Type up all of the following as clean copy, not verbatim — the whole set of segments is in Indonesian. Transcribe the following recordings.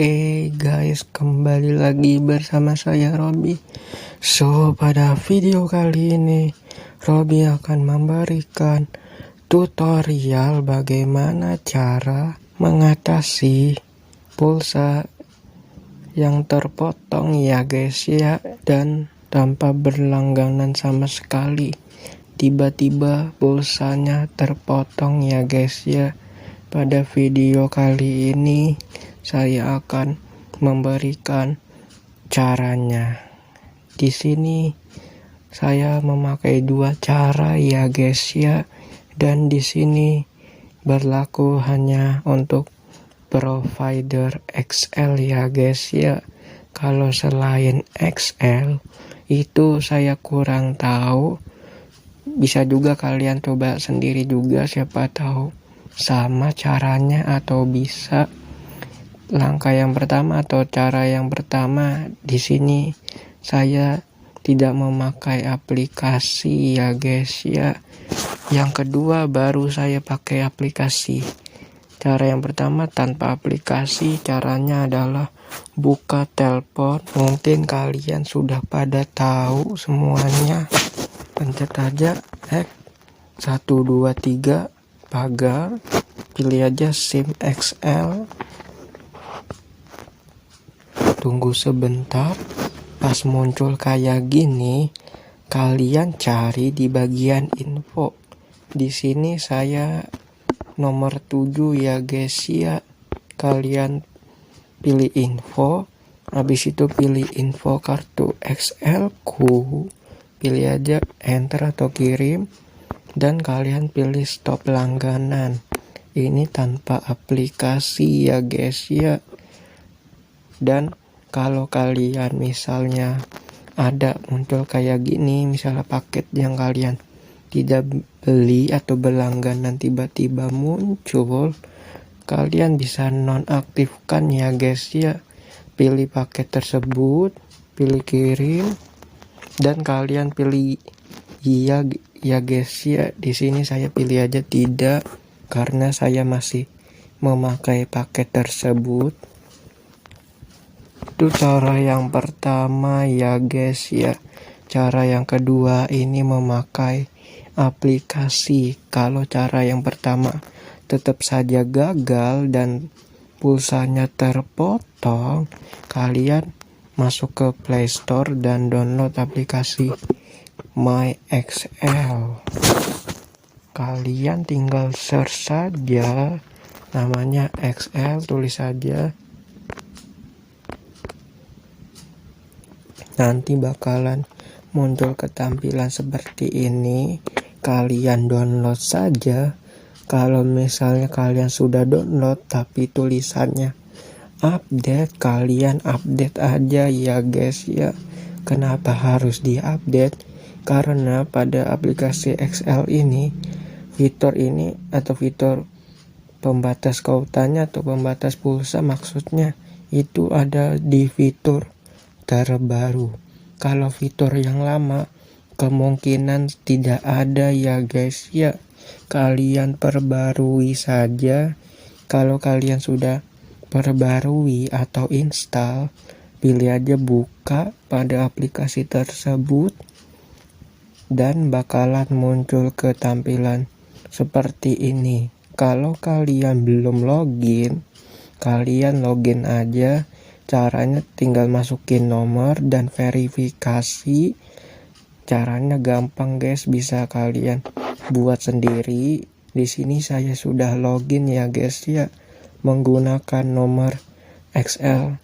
Oke guys, kembali lagi bersama saya Robi. Pada video kali ini Robi akan memberikan tutorial bagaimana cara mengatasi pulsa yang terpotong ya guys ya, dan tanpa berlangganan sama sekali. Tiba-tiba pulsanya terpotong ya guys ya. Pada video kali ini saya akan memberikan caranya. Di sini saya memakai dua cara ya guys ya, dan di sini berlaku hanya untuk provider XL ya guys ya. Kalau selain XL itu saya kurang tahu. Bisa juga kalian coba sendiri juga, siapa tahu sama caranya atau bisa. Langkah yang pertama atau cara yang pertama, di sini saya tidak memakai aplikasi ya guys ya. Yang kedua baru saya pakai aplikasi. Cara yang pertama tanpa aplikasi, caranya adalah buka telepon. Mungkin kalian sudah pada tahu semuanya. Pencet aja 123 pagar, pilih aja SIM XL, tunggu sebentar. Pas muncul kayak gini, kalian cari di bagian info. Di sini saya nomor 7 ya guys ya. Kalian pilih info, habis itu pilih info kartu XL ku, pilih aja enter atau kirim, dan kalian pilih stop langganan. Ini tanpa aplikasi ya guys ya. Dan kalau kalian misalnya ada muncul kayak gini, misalnya paket yang kalian tidak beli atau berlangganan tiba-tiba muncul, kalian bisa nonaktifkan ya guys ya. Pilih paket tersebut, pilih kirim, dan kalian pilih iya ya guys ya. Di sini saya pilih aja tidak karena saya masih memakai paket tersebut. Itu cara yang pertama ya guys ya. Cara yang kedua ini memakai aplikasi. Kalau cara yang pertama tetap saja gagal dan pulsanya terpotong, kalian masuk ke Play Store dan download aplikasi MyXL. Kalian tinggal search saja namanya XL, tulis saja. Nanti bakalan muncul ketampilan seperti ini. Kalian download saja. Kalau misalnya kalian sudah download tapi tulisannya update, kalian update aja ya guys ya. Kenapa harus diupdate? Karena pada aplikasi XL ini, fitur ini atau fitur pembatas kuotanya atau pembatas pulsa maksudnya, itu ada di fitur terbaru. Kalau fitur yang lama kemungkinan tidak ada ya guys ya. Kalian perbarui saja. Kalau kalian sudah perbarui atau install, pilih aja buka pada aplikasi tersebut, dan bakalan muncul ketampilan seperti ini. Kalau kalian belum login, kalian login aja. Caranya tinggal masukin nomor dan verifikasi. Caranya gampang guys, bisa kalian buat sendiri. Di sini saya sudah login ya guys ya, menggunakan nomor XL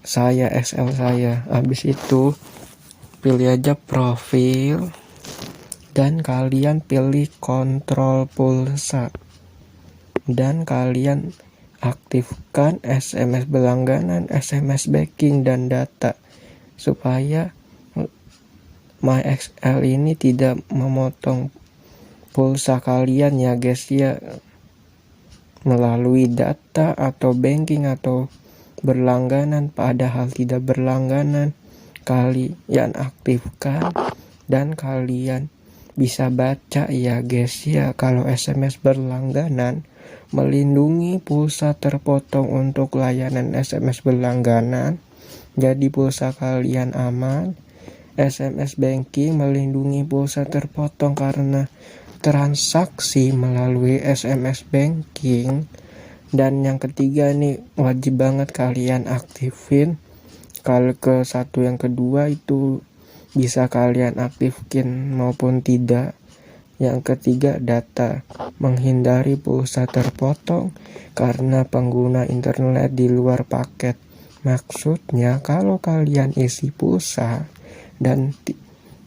saya. Habis itu pilih aja profil dan kalian pilih kontrol pulsa, dan kalian aktifkan SMS berlangganan, SMS banking, dan data supaya MyXL ini tidak memotong pulsa kalian ya guys ya melalui data atau banking atau berlangganan. Padahal tidak berlangganan, kalian aktifkan dan kalian bisa baca ya guys ya. Kalau SMS berlangganan melindungi pulsa terpotong untuk layanan SMS berlangganan, jadi pulsa kalian aman. SMS banking melindungi pulsa terpotong karena transaksi melalui SMS banking. Dan yang ketiga nih, wajib banget kalian aktifin. Kalau ke satu yang kedua itu bisa kalian aktifkan maupun tidak. Yang ketiga, data. Menghindari pulsa terpotong karena pengguna internet di luar paket. Maksudnya kalau kalian isi pulsa dan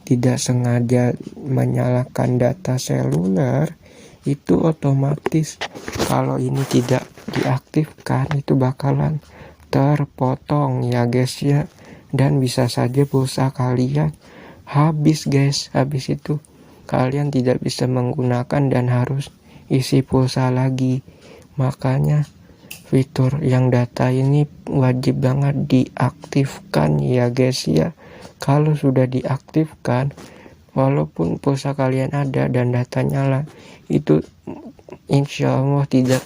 tidak sengaja menyalakan data seluler, itu otomatis kalau ini tidak diaktifkan itu bakalan terpotong ya guys ya. Dan bisa saja pulsa kalian habis guys. Habis itu kalian tidak bisa menggunakan dan harus isi pulsa lagi. Makanya fitur yang data ini wajib banget diaktifkan ya guys ya. Kalau sudah diaktifkan, walaupun pulsa kalian ada dan data nyala, itu insya Allah tidak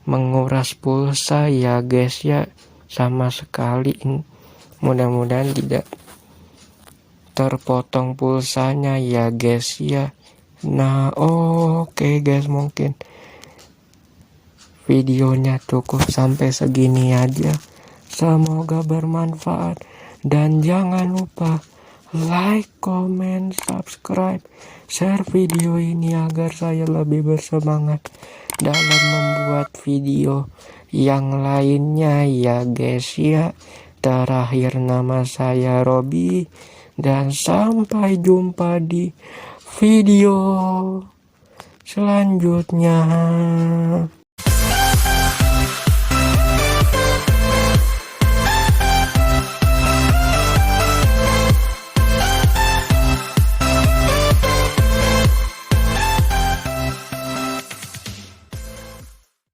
menguras pulsa ya guys ya, sama sekali. Mudah-mudahan tidak terpotong pulsanya ya guys ya. Nah oke guys, mungkin videonya cukup sampai segini aja. Semoga bermanfaat dan jangan lupa like, comment, subscribe, share video ini agar saya lebih bersemangat dalam membuat video yang lainnya ya guys ya. Terakhir, nama saya Robi dan sampai jumpa di video selanjutnya.